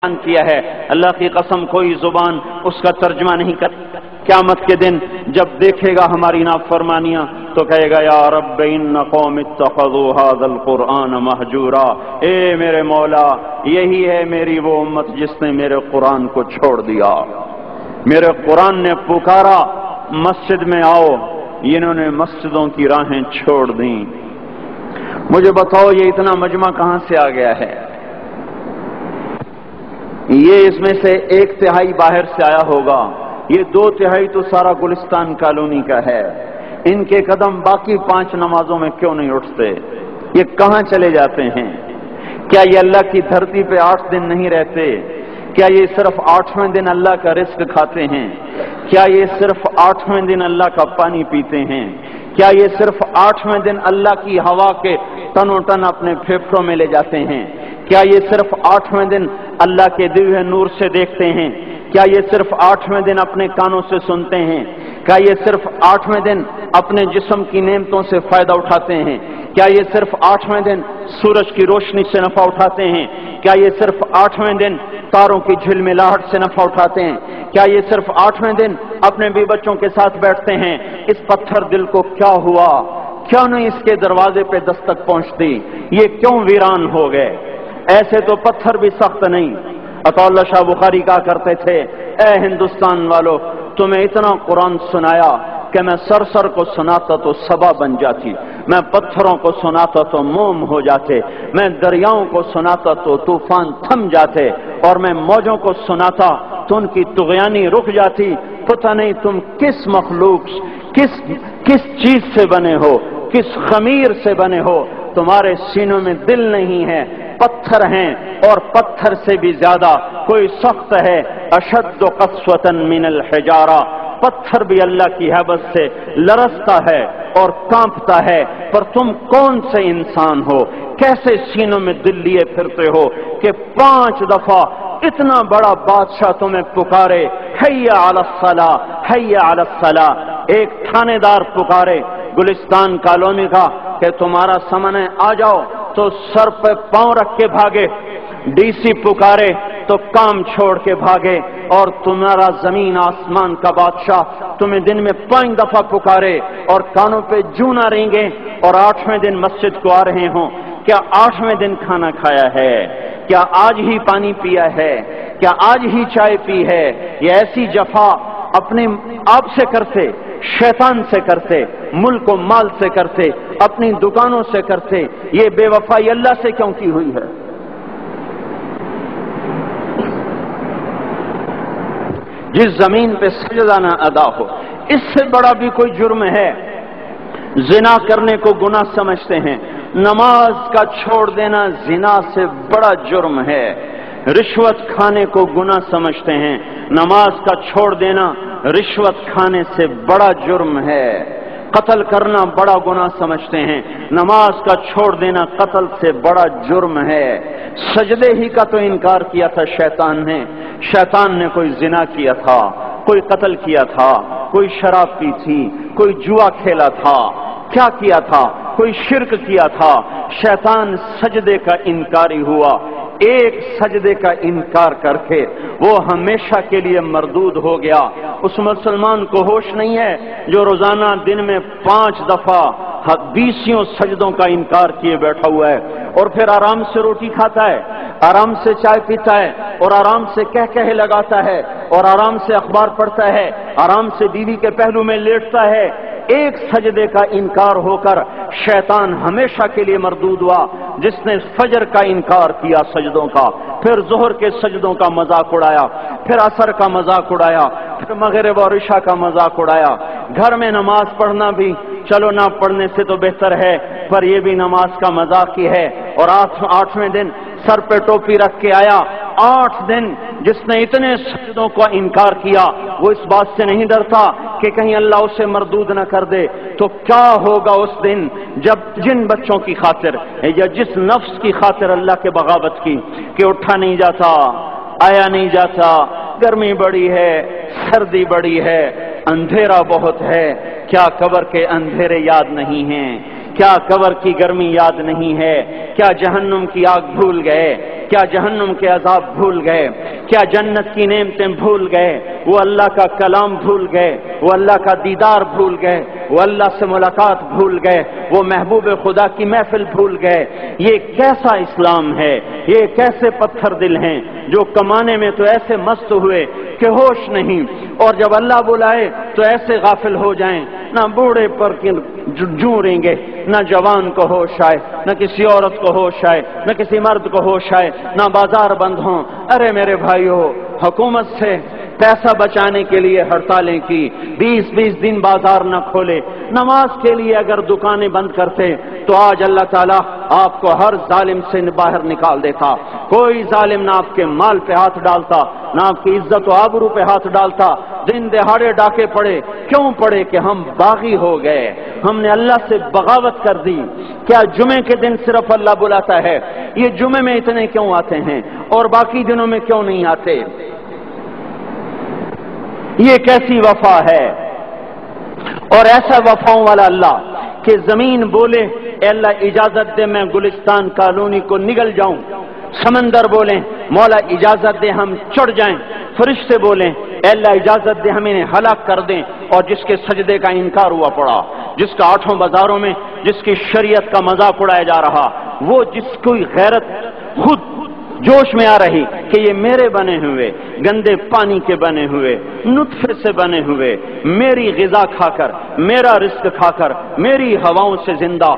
کیا ہے۔ اللہ کی قسم کوئی زبان اس کا ترجمہ نہیں کر۔ قیامت کے دن جب دیکھے گا ہماری نافرمانیاں تو کہے گا یا رب ان قوم اتخذوا هذا القرآن مہجورا، اے میرے مولا یہی ہے میری وہ امت جس نے میرے قرآن کو چھوڑ دیا۔ میرے قرآن نے پکارا مسجد میں آؤ، انہوں نے مسجدوں کی راہیں چھوڑ دیں۔ مجھے بتاؤ یہ اتنا مجمع کہاں سے آ گیا ہے؟ یہ اس میں سے 1/3 باہر سے آیا ہوگا، یہ 2/3 تو سارا گلستان کالونی کا ہے۔ ان کے قدم باقی 5 نمازوں میں کیوں نہیں اٹھتے؟ یہ کہاں چلے جاتے ہیں؟ کیا یہ اللہ کی دھرتی پہ 8 دن نہیں رہتے؟ کیا یہ صرف 8ویں دن اللہ کا رزق کھاتے ہیں؟ کیا یہ صرف 8ویں دن اللہ کا پانی پیتے ہیں؟ کیا یہ صرف 8ویں دن اللہ کی ہوا کے ٹنوں ٹن اپنے پھیپھڑوں میں لے جاتے ہیں؟ کیا یہ صرف 8ویں دن اللہ کے دیے ہوئے نور سے دیکھتے ہیں؟ کیا یہ صرف 8ویں دن اپنے کانوں سے سنتے ہیں؟ کیا یہ صرف 8ویں دن اپنے جسم کی نعمتوں سے فائدہ اٹھاتے ہیں؟ کیا یہ صرف 8ویں دن سورج کی روشنی سے نفع اٹھاتے ہیں؟ کیا یہ صرف 8ویں دن تاروں کی جھلملاہٹ سے نفع اٹھاتے ہیں؟ کیا یہ صرف 8ویں دن اپنے بیوی بچوں کے ساتھ بیٹھتے ہیں؟ اس پتھر دل کو کیا ہوا؟ کیوں نہیں اس کے دروازے پہ دستک پہنچتی؟ یہ کیوں ویران ہو گئے؟ ایسے تو پتھر بھی سخت نہیں۔ عطا اللہ شاہ بخاری کہا کرتے تھے اے ہندوستان والو، تمہیں اتنا قرآن سنایا کہ میں سر کو سناتا تو صبا بن جاتی، میں پتھروں کو سناتا تو موم ہو جاتے، میں دریاؤں کو سناتا تو طوفان تھم جاتے، اور میں موجوں کو سناتا تو ان کی طغیانی رک جاتی۔ پتہ نہیں تم کس مخلوق کس چیز سے بنے ہو، کس خمیر سے بنے ہو، تمہارے سینوں میں دل نہیں ہے، پتھر ہیں، اور پتھر سے بھی زیادہ کوئی سخت ہے۔ اشد قسوۃ من الحجارہ، پتھر بھی اللہ کی ہیبت سے لرزتا ہے اور کانپتا ہے، پر تم کون سے انسان ہو؟ کیسے سینوں میں دل لیے پھرتے ہو کہ 5 دفعہ اتنا بڑا بادشاہ تمہیں پکارے حی علی الصلاۃ حی علی الصلاۃ؟ ایک تھانے دار پکارے گلستان کالونی کا کہ تمہارا سمن ہے آ جاؤ، تو سر پہ پاؤں رکھ کے بھاگے۔ ڈی سی پکارے تو کام چھوڑ کے بھاگے، اور تمہارا زمین آسمان کا بادشاہ تمہیں دن میں 5 دفعہ پکارے اور کانوں پہ جوں نہ رینگے، اور 8ویں دن مسجد کو آ رہے ہوں۔ کیا 8ویں دن کھانا کھایا ہے؟ کیا آج ہی پانی پیا ہے؟ کیا آج ہی چائے پی ہے؟ یہ ایسی جفا اپنے آپ سے کرتے، شیطان سے کرتے، ملک و مال سے کرتے، اپنی دکانوں سے کرتے، یہ بے وفائی اللہ سے کیوں کی ہوئی ہے؟ جس زمین پہ سجدہ نہ ادا ہو، اس سے بڑا بھی کوئی جرم ہے؟ زنا کرنے کو گناہ سمجھتے ہیں، نماز کا چھوڑ دینا زنا سے بڑا جرم ہے۔ رشوت کھانے کو گناہ سمجھتے ہیں، نماز کا چھوڑ دینا رشوت کھانے سے بڑا جرم ہے۔ قتل کرنا بڑا گناہ سمجھتے ہیں، نماز کا چھوڑ دینا قتل سے بڑا جرم ہے۔ سجدے ہی کا تو انکار کیا تھا شیطان نے کوئی زنا کیا تھا، کوئی قتل کیا تھا، کوئی شراب پی تھی، کوئی جوا کھیلا تھا، کیا کیا تھا؟ کوئی شرک کیا تھا۔ شیطان سجدے کا انکاری ہوا، ایک سجدے کا انکار کر کے وہ ہمیشہ کے لیے مردود ہو گیا۔ اس مسلمان کو ہوش نہیں ہے جو روزانہ دن میں 5 دفعہ 20 سجدوں کا انکار کیے بیٹھا ہوا ہے، اور پھر آرام سے روٹی کھاتا ہے، آرام سے چائے پیتا ہے، اور آرام سے کہے لگاتا ہے، اور آرام سے اخبار پڑھتا ہے، آرام سے بیوی کے پہلو میں لیٹتا ہے۔ ایک سجدے کا انکار ہو کر شیطان ہمیشہ کے لیے مردود ہوا۔ جس نے فجر کا انکار کیا سجدوں کا، پھر ظہر کے سجدوں کا مذاق اڑایا، پھر عصر کا مذاق اڑایا، پھر مغرب اور عشاء کا مذاق اڑایا۔ گھر میں نماز پڑھنا بھی چلو نہ پڑھنے سے تو بہتر ہے، پر یہ بھی نماز کا مذاق ہی ہے۔ اور 8ویں دن سر پہ ٹوپی رکھ کے آیا۔ 8 دن جس نے اتنے سجدوں کا انکار کیا، وہ اس بات سے نہیں ڈرتا کہ کہیں اللہ اسے مردود نہ کر دے۔ تو کیا ہوگا اس دن جب جن بچوں کی خاطر یا جس نفس کی خاطر اللہ کے بغاوت کی کہ اٹھا نہیں جاتا، آیا نہیں جاتا، گرمی بڑی ہے، سردی بڑی ہے، اندھیرا بہت ہے، کیا قبر کے اندھیرے یاد نہیں ہیں؟ کیا قبر کی گرمی یاد نہیں ہے؟ کیا جہنم کی آگ بھول گئے؟ کیا جہنم کے عذاب بھول گئے؟ کیا جنت کی نعمتیں بھول گئے؟ وہ اللہ کا کلام بھول گئے، وہ اللہ کا دیدار بھول گئے، وہ اللہ سے ملاقات بھول گئے، وہ محبوب خدا کی محفل بھول گئے۔ یہ کیسا اسلام ہے؟ یہ کیسے پتھر دل ہیں جو کمانے میں تو ایسے مست ہوئے کہ ہوش نہیں، اور جب اللہ بلائے تو ایسے غافل ہو جائیں، نہ بوڑھے پر جوریں گے، نہ جوان کو ہوش آئے، نہ کسی عورت کو ہوش آئے، نہ کسی مرد کو ہوش آئے، نہ بازار بند ہوں۔ ارے میرے بھائیو، حکومت سے پیسہ بچانے کے لیے ہڑتالیں کی، 20 دن بازار نہ کھولے، نماز کے لیے اگر دکانیں بند کرتے تو آج اللہ تعالیٰ آپ کو ہر ظالم سے باہر نکال دیتا۔ کوئی ظالم نہ آپ کے مال پہ ہاتھ ڈالتا، نہ آپ کی عزت و آبرو پہ ہاتھ ڈالتا۔ دن دہاڑے ڈاکے پڑے، کیوں پڑے؟ کہ ہم باغی ہو گئے، ہم نے اللہ سے بغاوت کر دی۔ کیا جمعے کے دن صرف اللہ بلاتا ہے؟ یہ جمعے میں اتنے کیوں آتے ہیں اور باقی دنوں میں کیوں نہیں آتے؟ یہ کیسی وفا ہے؟ اور ایسا وفاؤں والا اللہ کہ زمین بولے اے اللہ اجازت دے میں گلستان کالونی کو نگل جاؤں، سمندر بولیں مولا اجازت دے ہم چڑھ جائیں، فرشتے بولیں اے اللہ اجازت دے ہم انہیں ہلاک کر دیں، اور جس کے سجدے کا انکار ہوا پڑا، جس کا 8 بازاروں میں جس کی شریعت کا مذاق اڑایا جا رہا، وہ جس کوئی غیرت خود جوش میں آ رہی کہ یہ میرے بنے ہوئے گندے پانی کے بنے ہوئے نطفے سے بنے ہوئے میری غذا کھا کر، میرا رزق کھا کر، میری ہواؤں سے زندہ،